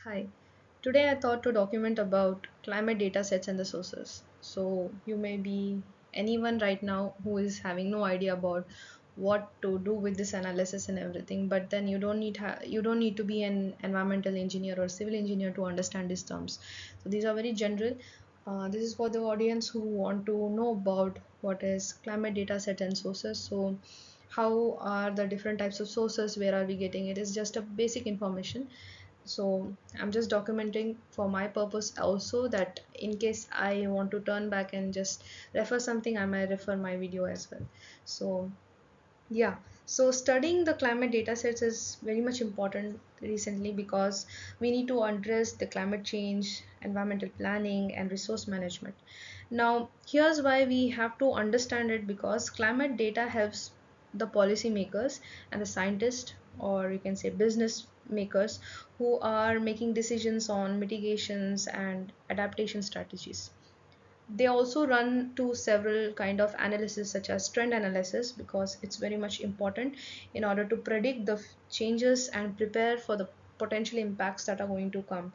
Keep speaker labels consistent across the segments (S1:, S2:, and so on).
S1: Hi. Today I thought to document about climate data sets and the sources. So you may be anyone right now who is having no idea about what to do with this analysis and everything, but then you don't need to be an environmental engineer or civil engineer to understand these terms. So these are very general. This is for the audience who want to know about what is climate data set and sources. So how are the different types of sources, where are we getting it, is just a basic information. So I'm just documenting for my purpose also, that in case I want to turn back and just refer something, I might refer my video as well. So yeah, so studying the climate data sets is very much important recently, because we need to address the climate change, environmental planning, and resource management. Now, here's why we have to understand it, because climate data helps the policymakers and the scientists, or you can say business makers, who are making decisions on mitigations and adaptation strategies. They also run to several kind of analysis, such as trend analysis, because it's very much important in order to predict the changes and prepare for the potential impacts that are going to come.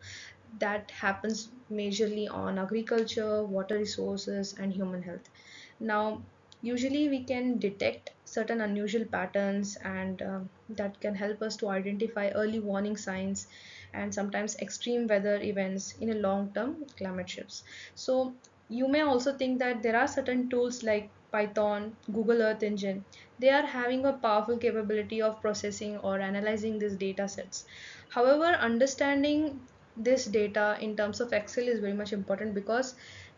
S1: That happens majorly on agriculture, water resources, and human health. Now, usually we can detect certain unusual patterns, and that can help us to identify early warning signs and sometimes extreme weather events in a long term climate shifts. So you may also think that there are certain tools like Python, Google Earth Engine. They are having a powerful capability of processing or analyzing these data sets. However, understanding this data in terms of Excel is very much important, because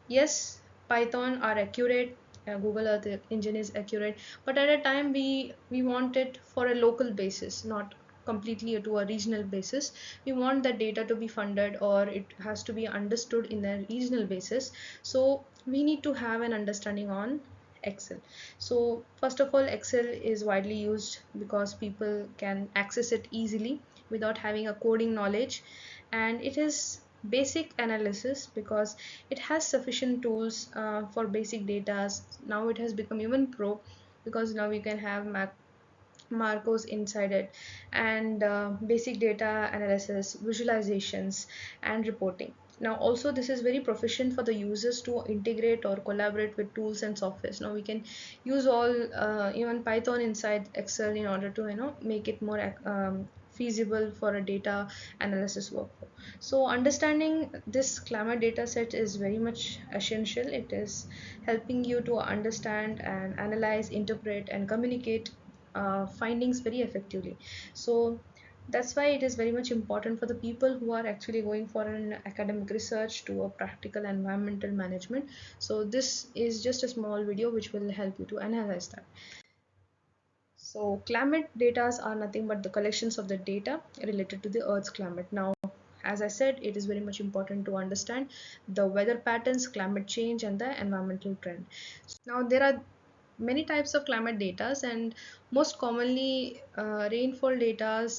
S1: yes, Python are accurate, Google Earth Engine is accurate, but at a time we want it for a local basis, not completely to a regional basis. We want the data to be funded, or it has to be understood in a regional basis. So we need to have an understanding on Excel. So first of all, Excel is widely used because people can access it easily without having a coding knowledge, and it is basic analysis because it has sufficient tools for basic data. Now it has become even pro, because now you can have Marcos inside it, and basic data analysis, visualizations, and reporting. Now also this is very proficient for the users to integrate or collaborate with tools and softwares. Now we can use all even Python inside Excel in order to make it more feasible for a data analysis workflow. So understanding this climate data set is very much essential. It is helping you to understand and analyze, interpret, and communicate findings very effectively. So that's why it is very much important for the people who are actually going for an academic research to a practical environmental management. So this is just a small video which will help you to analyze that. So climate data are nothing but the collections of the data related to the Earth's climate. Now, as I said, it is very much important to understand the weather patterns, climate change, and the environmental trend. Now, there are many types of climate data, and most commonly rainfall data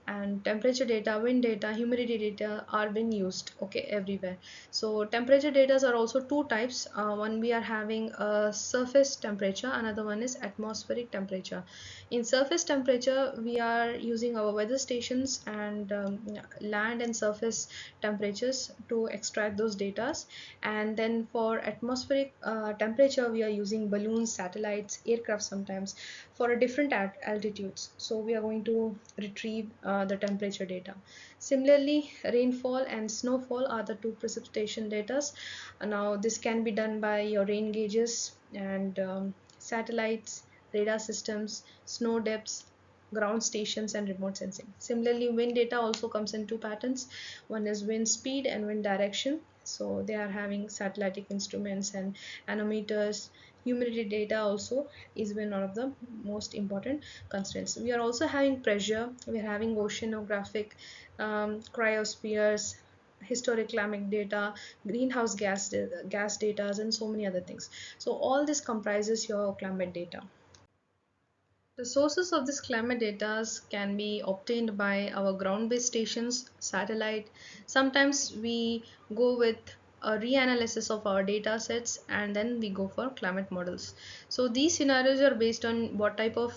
S1: and temperature data, wind data, humidity data are being used, okay, everywhere. So temperature data are also two types. One, we are having a surface temperature, another one is atmospheric temperature. In surface temperature, we are using our weather stations and land and surface temperatures to extract those data. And then for atmospheric temperature, we are using balloons, satellites, aircraft sometimes for a different altitudes. So we are going to retrieve the temperature data. Similarly, rainfall and snowfall are the two precipitation data. Now this can be done by your rain gauges and satellites, radar systems, snow depths, ground stations, and remote sensing. Similarly, wind data also comes in two patterns. One is wind speed and wind direction. So they are having satellitic instruments and anemometers. Humidity data also is one of the most important constraints. We are also having pressure. We are having oceanographic, cryospheres, historic climate data, greenhouse gas data, and so many other things. So all this comprises your climate data. The sources of this climate data can be obtained by our ground-based stations, satellite. Sometimes we go with a reanalysis of our data sets, and then we go for climate models. So these scenarios are based on what type of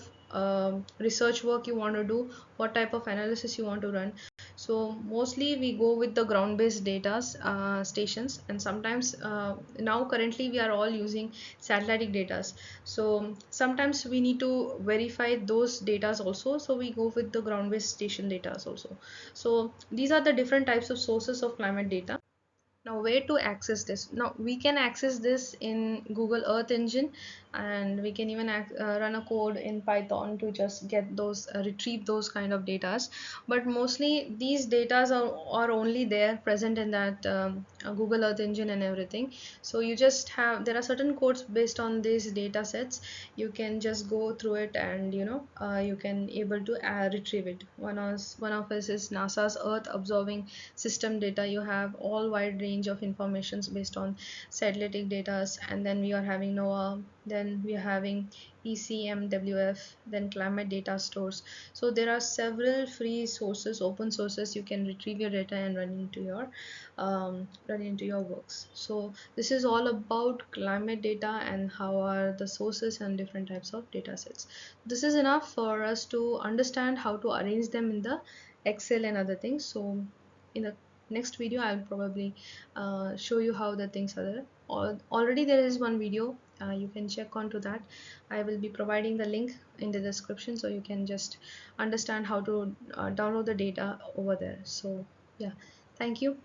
S1: research work you want to do, what type of analysis you want to run. So mostly we go with the ground-based data stations, and sometimes now currently we are all using satellite data. So sometimes we need to verify those data also, so we go with the ground-based station data also. So these are the different types of sources of climate data. Now, where to access this? Now, we can access this in Google Earth Engine, and we can even run a code in Python to just get those, retrieve those kind of datas. But mostly these datas are only there present in that Google Earth Engine and everything. So you just have, there are certain codes based on these data sets. You can just go through it, and you can able to retrieve it. One of us is NASA's Earth Observing System data. You have all wide range of informations based on satellite data, and then we are having NOAA, then we are having ECMWF, then climate data stores. So there are several free sources, open sources. You can retrieve your data and run into your works. So this is all about climate data and how are the sources and different types of data sets. This is enough for us to understand how to arrange them in the Excel and other things. So in the next video I'll probably show you how the things are there. Already there is one video, you can check onto that. I will be providing the link in the description, so you can just understand how to download the data over there. So yeah, thank you.